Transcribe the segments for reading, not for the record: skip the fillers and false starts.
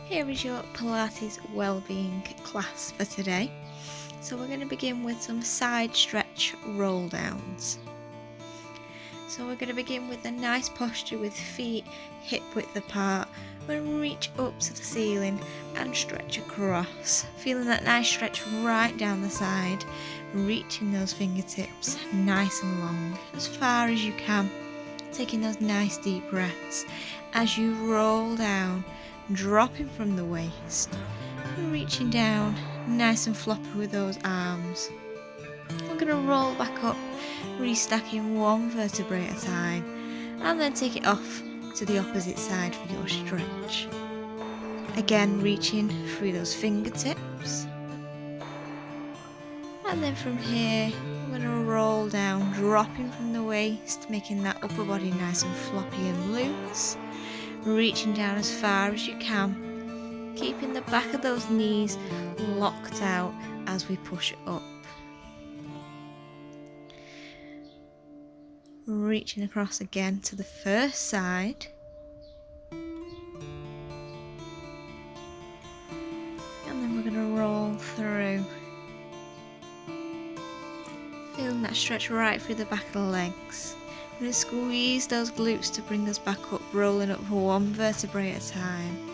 Here is your Pilates Wellbeing class for today. So we're going to begin with some side stretch roll downs. So we're going to begin with a nice posture with feet hip width apart. We're going to reach up to the ceiling and stretch across, feeling that nice stretch right down the side, reaching those fingertips nice and long as far as you can, taking those nice deep breaths as you roll down, dropping from the waist and reaching down nice and floppy with those arms. We're going to roll back up, restacking one vertebrae at a time, and then take it off to the opposite side for your stretch. Again, reaching through those fingertips, and then from here we're going to roll down, dropping from the waist, making that upper body nice and floppy and loose, reaching down as far as you can, keeping the back of those knees locked out as we push up. Reaching across again to the first side, and then we're going to roll through, feeling that stretch right through the back of the legs. We're going to squeeze those glutes to bring us back up, rolling up one vertebrae at a time,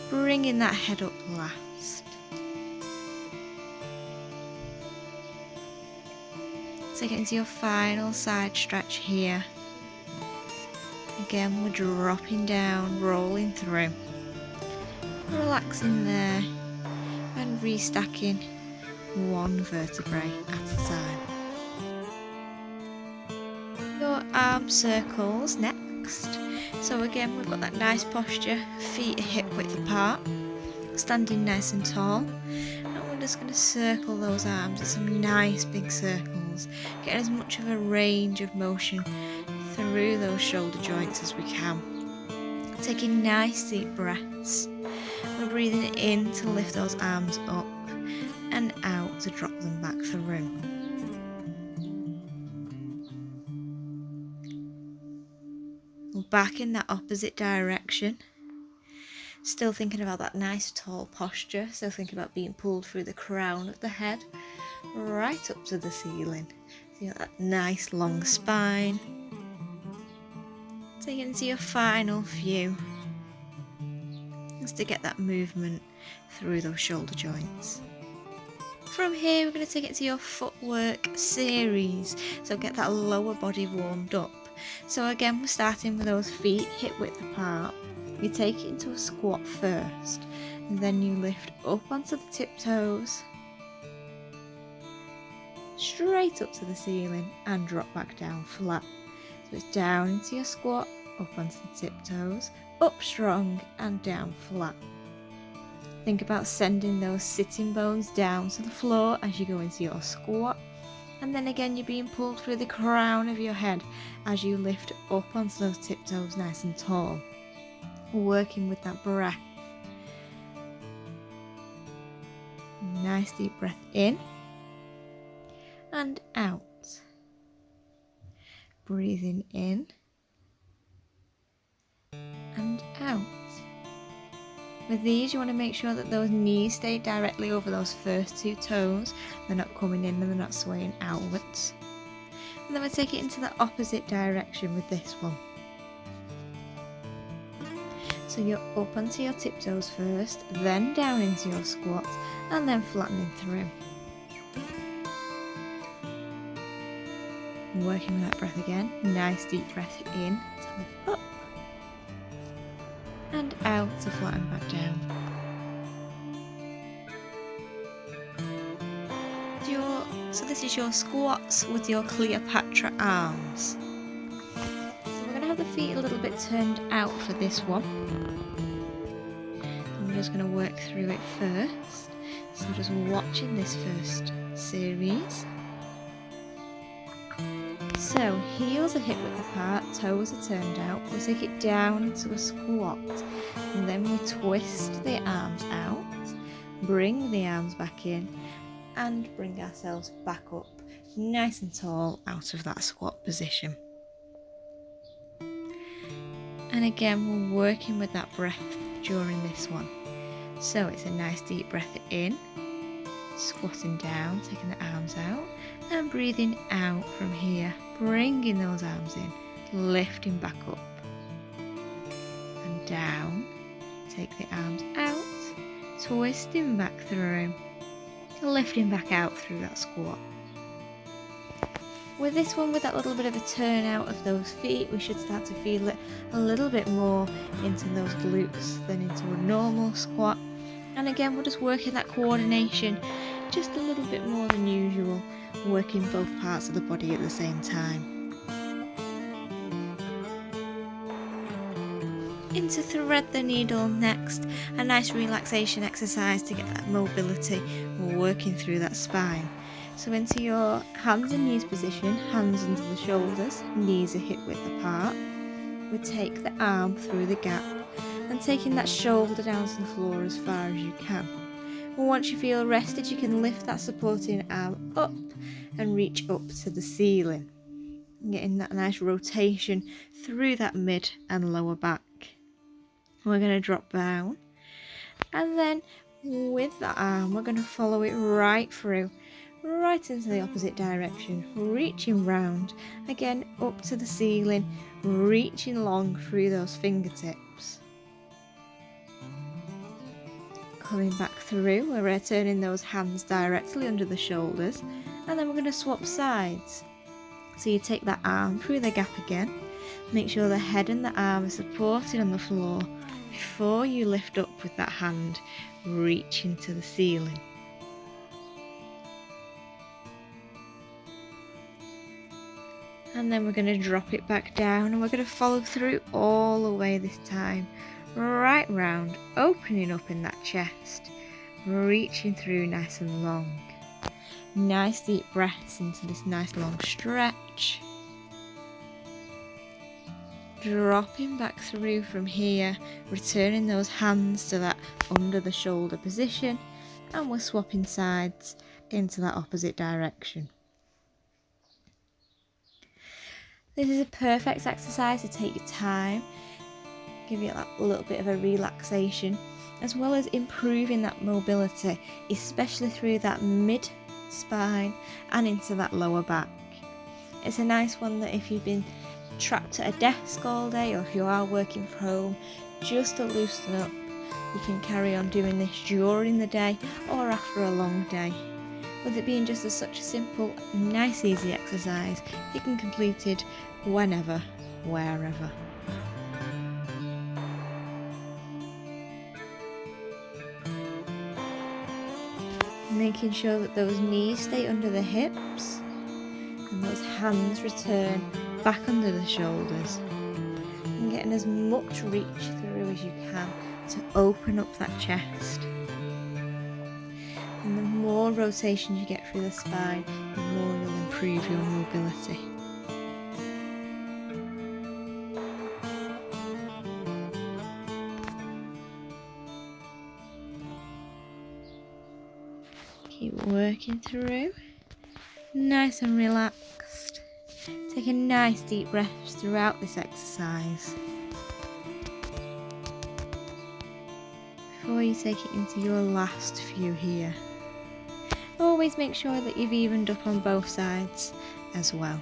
bringing that head up last. Take it into your final side stretch here. Again, we're dropping down, rolling through, relaxing there and restacking one vertebrae at a time. Your arm circles next. So again, we've got that nice posture, feet hip width apart, standing nice and tall. We're just going to circle those arms in some nice big circles, getting as much of a range of motion through those shoulder joints as we can. Taking nice deep breaths. We're breathing in to lift those arms up and out to drop them back through. We're back in that opposite direction. Still thinking about that nice tall posture, still thinking about being pulled through the crown of the head, right up to the ceiling. So you got that nice long spine. Take it into your final few, just to get that movement through those shoulder joints. From here we're going to take it to your footwork series, so get that lower body warmed up. So again, we're starting with those feet hip width apart. You take it into a squat first, and then you lift up onto the tiptoes, straight up to the ceiling and drop back down flat. So it's down into your squat, up onto the tiptoes, up strong and down flat. Think about sending those sitting bones down to the floor as you go into your squat, and then again you're being pulled through the crown of your head as you lift up onto those tiptoes nice and tall. Working with that breath. Nice deep breath in and out. Breathing in and out. With these, you want to make sure that those knees stay directly over those first two toes. They're not coming in and they're not swaying outwards. And then we'll take it into the opposite direction with this one. So you're up onto your tiptoes first, then down into your squat, and then flattening through. Working with that breath again. Nice deep breath in to lift up, and out to flatten back down. So this is your squats with your Cleopatra arms. Have the feet a little bit turned out for this one. I'm just going to work through it first. So just watching this first series. So heels are hip width apart, toes are turned out. We'll take it down into a squat, and then we twist the arms out, bring the arms back in, and bring ourselves back up nice and tall out of that squat position. And again, we're working with that breath during this one. So it's a nice deep breath in, squatting down, taking the arms out, and breathing out from here, bringing those arms in, lifting back up and down. Take the arms out, twisting back through, lifting back out through that squat. With this one, with that little bit of a turn out of those feet, we should start to feel it a little bit more into those glutes than into a normal squat. And again, we're just working that coordination just a little bit more than usual, working both parts of the body at the same time. Into thread the needle next, a nice relaxation exercise to get that mobility, working through that spine. So into your hands and knees position, hands under the shoulders, knees are hip width apart. We take the arm through the gap and taking that shoulder down to the floor as far as you can. And once you feel rested, you can lift that supporting arm up and reach up to the ceiling, getting that nice rotation through that mid and lower back. We're going to drop down, and then with that arm we're going to follow it right through, right into the opposite direction, reaching round, again up to the ceiling, reaching long through those fingertips. Coming back through, we're returning those hands directly under the shoulders, and then we're going to swap sides. So you take that arm through the gap again, make sure the head and the arm are supported on the floor before you lift up with that hand, reaching to the ceiling. And then we're going to drop it back down, and we're going to follow through all the way this time, right round, opening up in that chest, reaching through nice and long. Nice deep breaths into this nice long stretch. Dropping back through from here, returning those hands to that under the shoulder position, and we're swapping sides into that opposite direction. This is a perfect exercise to take your time, give you that little bit of a relaxation, as well as improving that mobility, especially through that mid spine and into that lower back. It's a nice one that if you've been trapped at a desk all day, or if you are working from home, just to loosen up, you can carry on doing this during the day or after a long day. With it being just such a simple, nice, easy exercise, you can complete it whenever, wherever. Making sure that those knees stay under the hips and those hands return back under the shoulders, and getting as much reach through as you can to open up that chest. And the more rotation you get through the spine, the more you'll improve your mobility. Keep working through, nice and relaxed. Taking nice deep breaths throughout this exercise. Before you take it into your last few here, always make sure that you've evened up on both sides as well.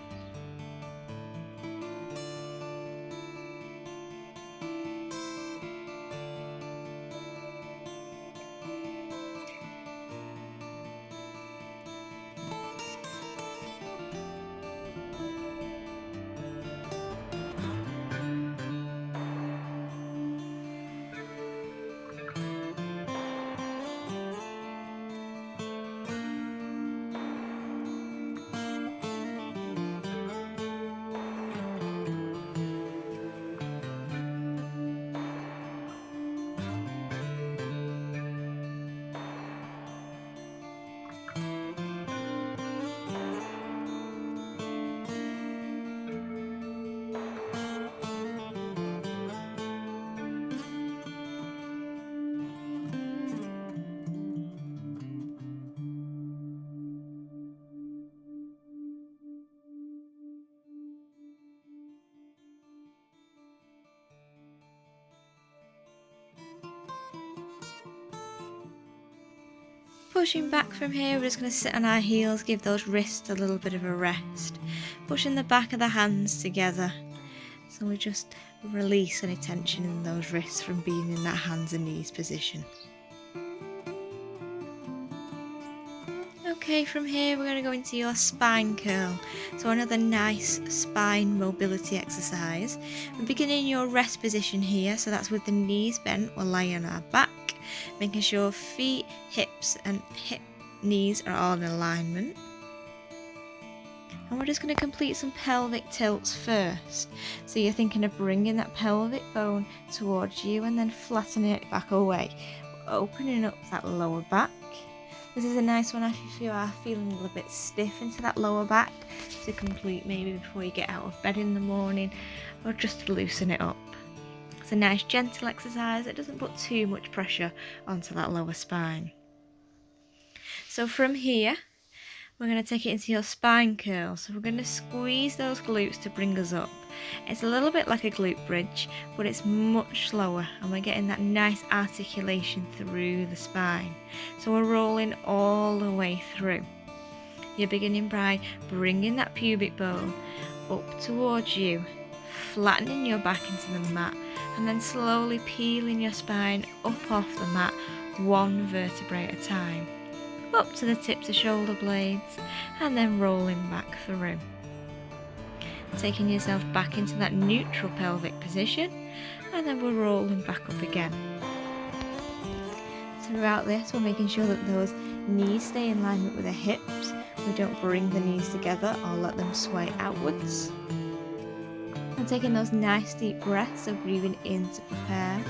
pushing back from here, we're just going to sit on our heels, give those wrists a little bit of a rest. Pushing the back of the hands together. So we just release any tension in those wrists from being in that hands and knees position. Okay, from here we're going to go into your spine curl. So another nice spine mobility exercise. We're beginning your rest position here, so that's with the knees bent. We'll lie on our back, making sure feet, hips and knees are all in alignment. And we're just going to complete some pelvic tilts first. So you're thinking of bringing that pelvic bone towards you and then flattening it back away, opening up that lower back. This is a nice one if you are feeling a little bit stiff into that lower back, to complete maybe before you get out of bed in the morning, or just to loosen it up. It's a nice gentle exercise. It doesn't put too much pressure onto that lower spine. So from here, we're going to take it into your spine curl. So we're going to squeeze those glutes to bring us up. It's a little bit like a glute bridge, but it's much slower, and we're getting that nice articulation through the spine. So we're rolling all the way through. You're beginning by bringing that pubic bone up towards you, flattening your back into the mat, and then slowly peeling your spine up off the mat, one vertebrae at a time, up to the tips of shoulder blades, and then rolling back through. Taking yourself back into that neutral pelvic position, and then we're rolling back up again. Throughout this, we're making sure that those knees stay in alignment with the hips. We don't bring the knees together or let them sway outwards. And taking those nice deep breaths, so breathing in to prepare,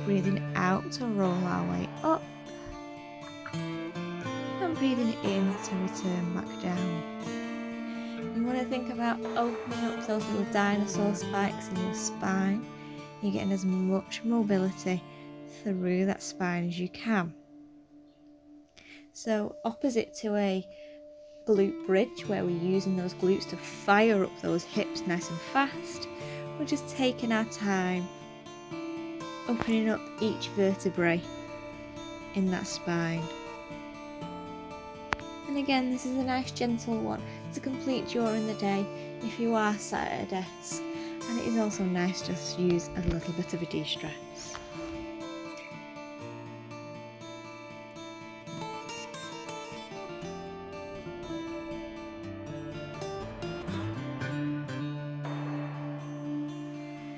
breathing out to roll our way up, and breathing in to return back down. You want to think about opening up those little dinosaur spikes in your spine. You're getting as much mobility through that spine as you can. So opposite to a glute bridge, where we're using those glutes to fire up those hips nice and fast, we're just taking our time, opening up each vertebrae in that spine. And again, this is a nice gentle one to complete during the day if you are sat at a desk, and it is also nice just to use a little bit of a de-stress.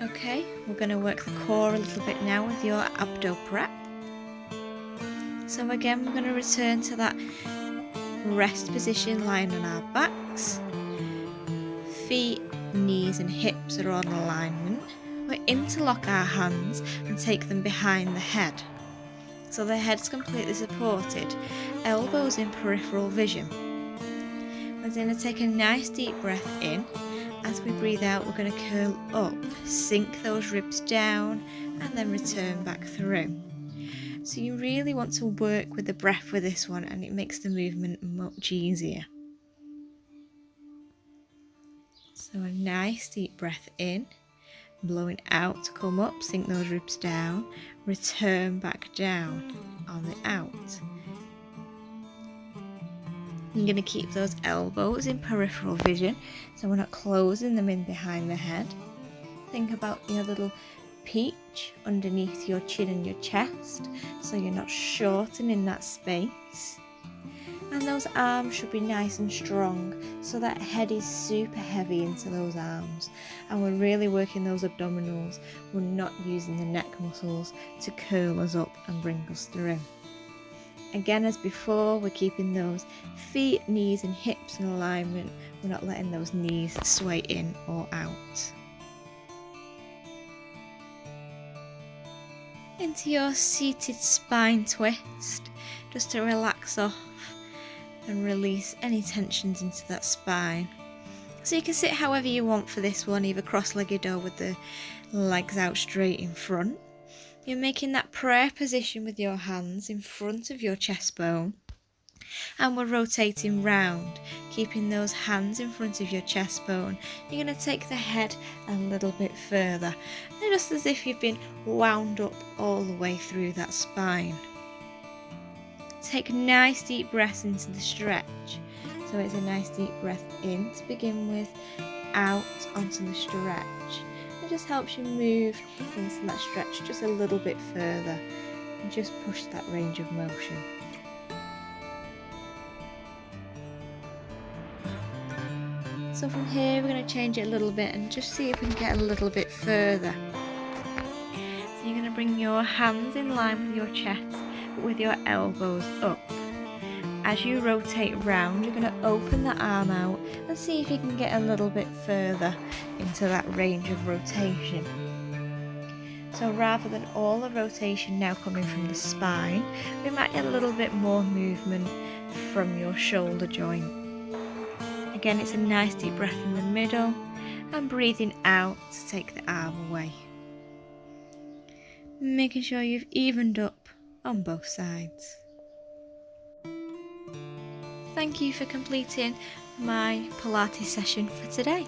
Okay, we're going to work the core a little bit now with your abdo prep. So again, we're going to return to that rest position, lying on our backs. Feet, knees and hips are on alignment. We interlock our hands and take them behind the head. So the head's completely supported, elbows in peripheral vision. We're going to take a nice deep breath in. As we breathe out, we're going to curl up, sink those ribs down, and then return back through. So you really want to work with the breath with this one, and it makes the movement much easier. So a nice deep breath in, blowing out to come up, sink those ribs down, return back down on the out. You're going to keep those elbows in peripheral vision, so we're not closing them in behind the head. Think about your little peach underneath your chin and your chest, so you're not shortening that space. And those arms should be nice and strong, so that head is super heavy into those arms, and we're really working those abdominals. We're not using the neck muscles to curl us up and bring us through. Again, as before, we're keeping those feet, knees and hips in alignment. We're not letting those knees sway in or out. Into your seated spine twist, just to relax off and release any tensions into that spine. So you can sit however you want for this one, either cross-legged or with the legs out straight in front. You're making that prayer position with your hands in front of your chest bone, and we're rotating round, keeping those hands in front of your chest bone. You're going to take the head a little bit further, just as if you've been wound up all the way through that spine. Take nice deep breaths into the stretch. So it's a nice deep breath in to begin with, out onto the stretch. It just helps you move into that stretch just a little bit further and just push that range of motion. So from here we're going to change it a little bit and just see if we can get a little bit further. So you're going to bring your hands in line with your chest, but with your elbows up. As you rotate round, you're going to open the arm out and see if you can get a little bit further into that range of rotation. So rather than all the rotation now coming from the spine, we might get a little bit more movement from your shoulder joint. Again, it's a nice deep breath in the middle and breathing out to take the arm away. Making sure you've evened up on both sides. Thank you for completing my Pilates session for today.